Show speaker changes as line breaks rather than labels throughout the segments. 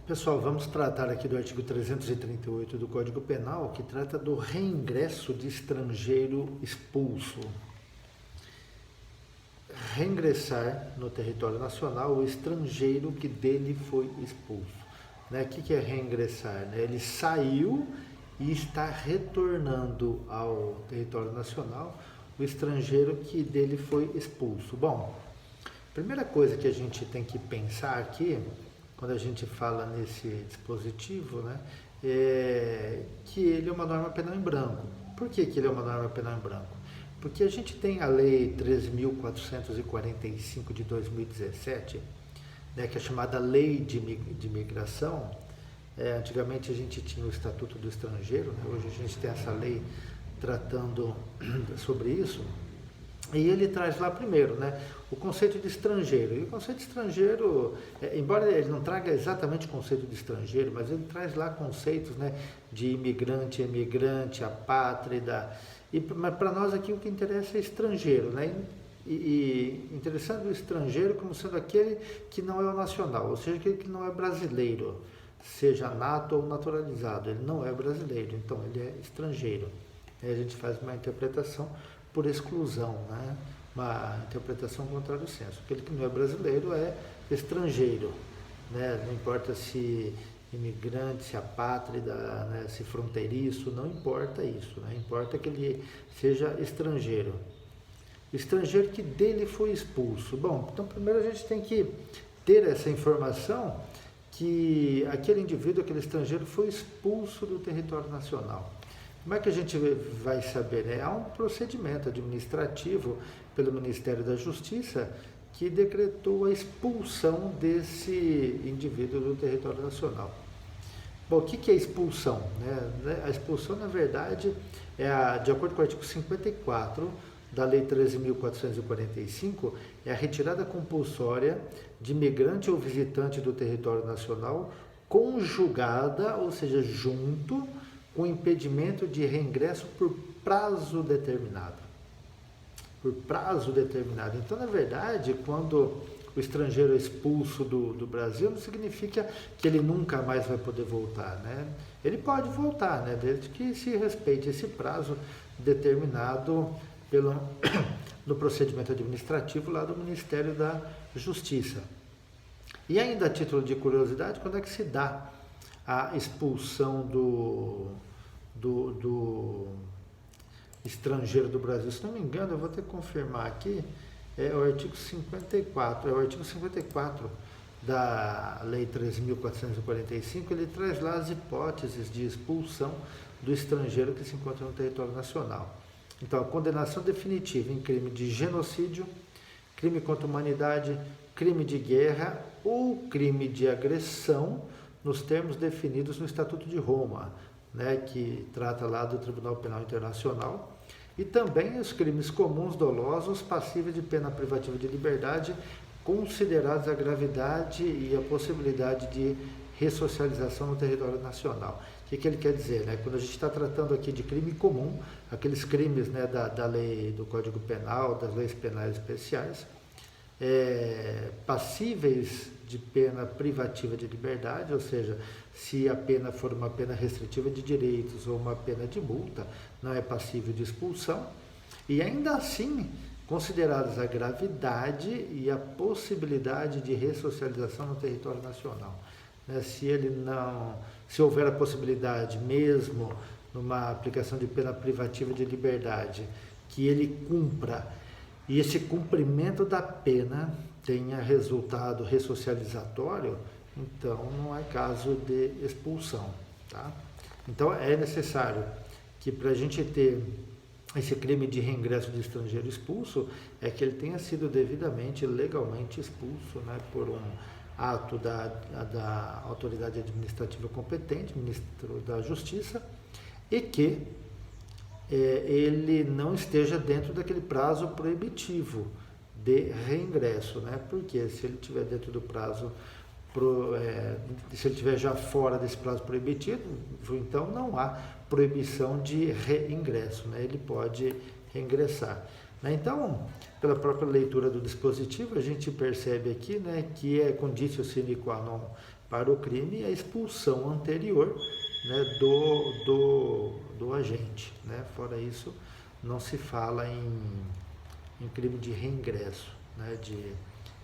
Pessoal, vamos tratar aqui do artigo 338 do Código Penal, que trata do reingresso de estrangeiro expulso. Reingressar no território nacional o estrangeiro que dele foi expulso. O que é reingressar? Ele saiu e está retornando ao território nacional o estrangeiro que dele foi expulso. Bom, a primeira coisa que a gente tem que pensar aqui, quando a gente fala nesse dispositivo, é que ele é uma norma penal em branco. Por que ele é uma norma penal em branco? Porque a gente tem a Lei 13.445 de 2017, que é chamada Lei de Imigração. Antigamente a gente tinha o Estatuto do Estrangeiro, hoje a gente tem essa lei tratando sobre isso. E ele traz lá primeiro, o conceito de estrangeiro. E o conceito de estrangeiro, embora ele não traga exatamente o conceito de estrangeiro, mas ele traz lá conceitos, de imigrante, emigrante, apátrida. Mas para nós aqui o que interessa é estrangeiro, E interessando o estrangeiro como sendo aquele que não é o nacional, ou seja, aquele que não é brasileiro, seja nato ou naturalizado, ele não é brasileiro, então ele é estrangeiro. Aí a gente faz uma interpretação por exclusão, uma interpretação contrária ao senso. Aquele que não é brasileiro é estrangeiro, não importa se imigrante, se apátrida, se fronteiriço, não importa isso, importa que ele seja estrangeiro. Estrangeiro que dele foi expulso. Bom, então primeiro a gente tem que ter essa informação que aquele indivíduo, aquele estrangeiro foi expulso do território nacional. Como é que a gente vai saber? Há um procedimento administrativo pelo Ministério da Justiça que decretou a expulsão desse indivíduo do território nacional. Bom, o que é expulsão? A expulsão, na verdade, de acordo com o artigo 54 da Lei 13.445, é a retirada compulsória de migrante ou visitante do território nacional conjugada, ou seja, junto com impedimento de reingresso por prazo determinado. Por prazo determinado. Então, na verdade, quando o estrangeiro é expulso do Brasil, não significa que ele nunca mais vai poder voltar, Ele pode voltar, desde que se respeite esse prazo determinado no procedimento administrativo lá do Ministério da Justiça. E ainda a título de curiosidade, quando é que se dá a expulsão do estrangeiro do Brasil? Se não me engano, eu vou ter que confirmar aqui, é o artigo 54 da Lei 13.445, ele traz lá as hipóteses de expulsão do estrangeiro que se encontra no território nacional. Então, a condenação definitiva em crime de genocídio, crime contra a humanidade, crime de guerra ou crime de agressão, nos termos definidos no Estatuto de Roma, que trata lá do Tribunal Penal Internacional, e também os crimes comuns dolosos passíveis de pena privativa de liberdade, considerados a gravidade e a possibilidade de ressocialização no território nacional. O que ele quer dizer? Quando a gente está tratando aqui de crime comum, aqueles crimes da lei do Código Penal, das leis penais especiais, passíveis de pena privativa de liberdade, ou seja, se a pena for uma pena restritiva de direitos ou uma pena de multa, não é passível de expulsão, e ainda assim consideradas a gravidade e a possibilidade de ressocialização no território nacional. Se houver a possibilidade, mesmo numa aplicação de pena privativa de liberdade, que ele cumpra e esse cumprimento da pena tenha resultado ressocializatório, então não é caso de expulsão. Então é necessário que, para a gente ter esse crime de reingresso de estrangeiro expulso, é que ele tenha sido devidamente, legalmente expulso, por um ato da autoridade administrativa competente, Ministro da Justiça, e que ele não esteja dentro daquele prazo proibitivo de reingresso, Porque se ele estiver dentro do prazo, se ele estiver já fora desse prazo proibitivo, então não há proibição de reingresso, Ele pode reingressar. Então, pela própria leitura do dispositivo, a gente percebe aqui, que é conditio sine qua non para o crime e a expulsão anterior, né, do agente, né? Fora isso, não se fala em crime de reingresso, né, de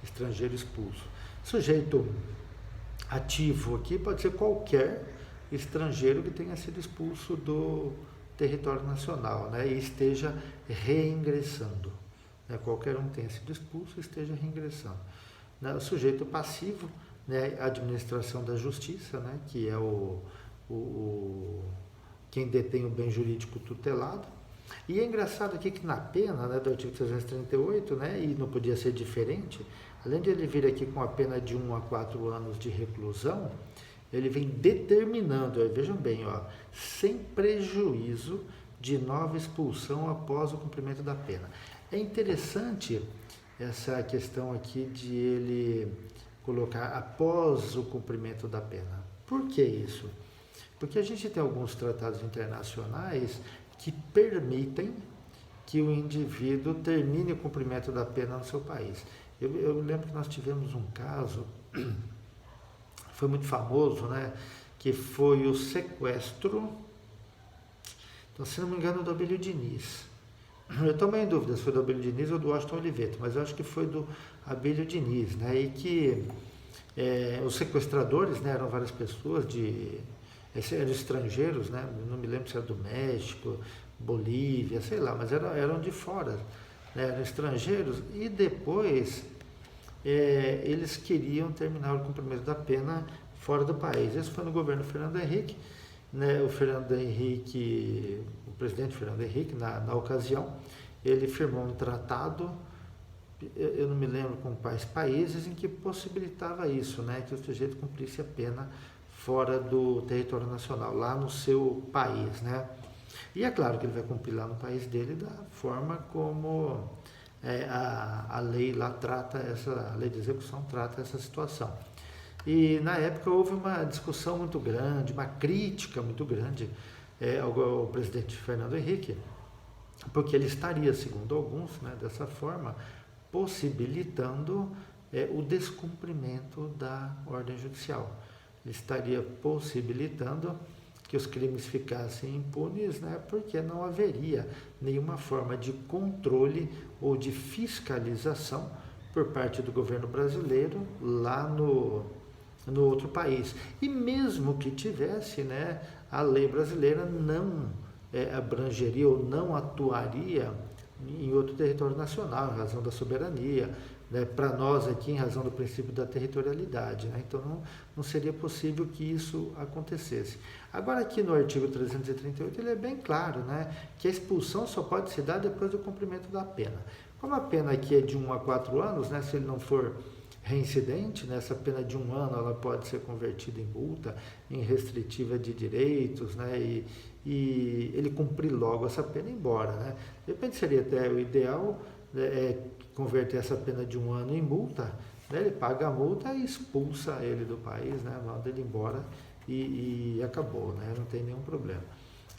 estrangeiro expulso. Sujeito ativo aqui pode ser qualquer estrangeiro que tenha sido expulso do território nacional, né, e esteja reingressando. Né, qualquer um que tenha sido expulso e esteja reingressando. Né, o sujeito passivo, né, a administração da justiça, né, que é quem detém o bem jurídico tutelado. E é engraçado aqui que na pena, né, do artigo 338, né, e não podia ser diferente, além de ele vir aqui com a pena de 1 a 4 anos de reclusão, ele vem determinando, vejam bem, ó, sem prejuízo de nova expulsão após o cumprimento da pena. É interessante essa questão aqui de ele colocar após o cumprimento da pena. Por que isso? Porque a gente tem alguns tratados internacionais que permitem que o indivíduo termine o cumprimento da pena no seu país. Eu lembro que nós tivemos um caso, foi muito famoso, né, que foi o sequestro, então, se não me engano, do Abílio Diniz. Eu estou meio em dúvida se foi do Abílio Diniz ou do Washington Oliveto, mas eu acho que foi do Abílio Diniz, né, e que os sequestradores, né, eram várias pessoas eram estrangeiros, né, não me lembro se era do México, Bolívia, sei lá, mas eram de fora, né, eram estrangeiros, e depois eles queriam terminar o cumprimento da pena fora do país. Isso foi no governo Fernando Henrique, né, o presidente Fernando Henrique, na ocasião, ele firmou um tratado, eu não me lembro com quais países, em que possibilitava isso, né, que o sujeito cumprisse a pena fora do território nacional, lá no seu país, né? E é claro que ele vai cumprir lá no país dele da forma como a lei lá trata a lei de execução trata essa situação. E na época houve uma discussão muito grande, uma crítica muito grande ao presidente Fernando Henrique, porque ele estaria, segundo alguns, né, dessa forma, possibilitando o descumprimento da ordem judicial. Ele estaria possibilitando que os crimes ficassem impunes, né, porque não haveria nenhuma forma de controle ou de fiscalização por parte do governo brasileiro lá no outro país. E mesmo que tivesse, né, a lei brasileira não abrangeria ou não atuaria em outro território nacional, em razão da soberania, né, para nós aqui, em razão do princípio da territorialidade. Né? Então, não seria possível que isso acontecesse. Agora, aqui no artigo 338, ele é bem claro, né, que a expulsão só pode se dar depois do cumprimento da pena. Como a pena aqui é de 1 a 4 anos, né, se ele não for reincidente, né, essa pena de 1 ano ela pode ser convertida em multa, em restritiva de direitos, né, e ele cumprir logo essa pena e ir embora. Né? De repente seria até o ideal converter essa pena de 1 ano em multa, né? Ele paga a multa e expulsa ele do país, né? Manda ele embora e acabou, né? Não tem nenhum problema.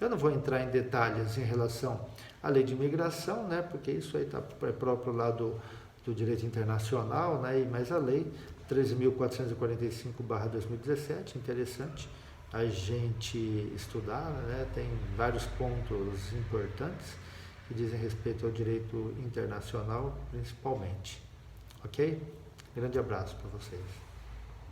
Eu não vou entrar em detalhes em relação à lei de imigração, né? Porque isso aí é próprio lá do direito internacional, né? Mas a lei 13.445/2017, interessante a gente estudar, né? Tem vários pontos importantes que dizem respeito ao direito internacional, principalmente. Ok? Grande abraço para vocês.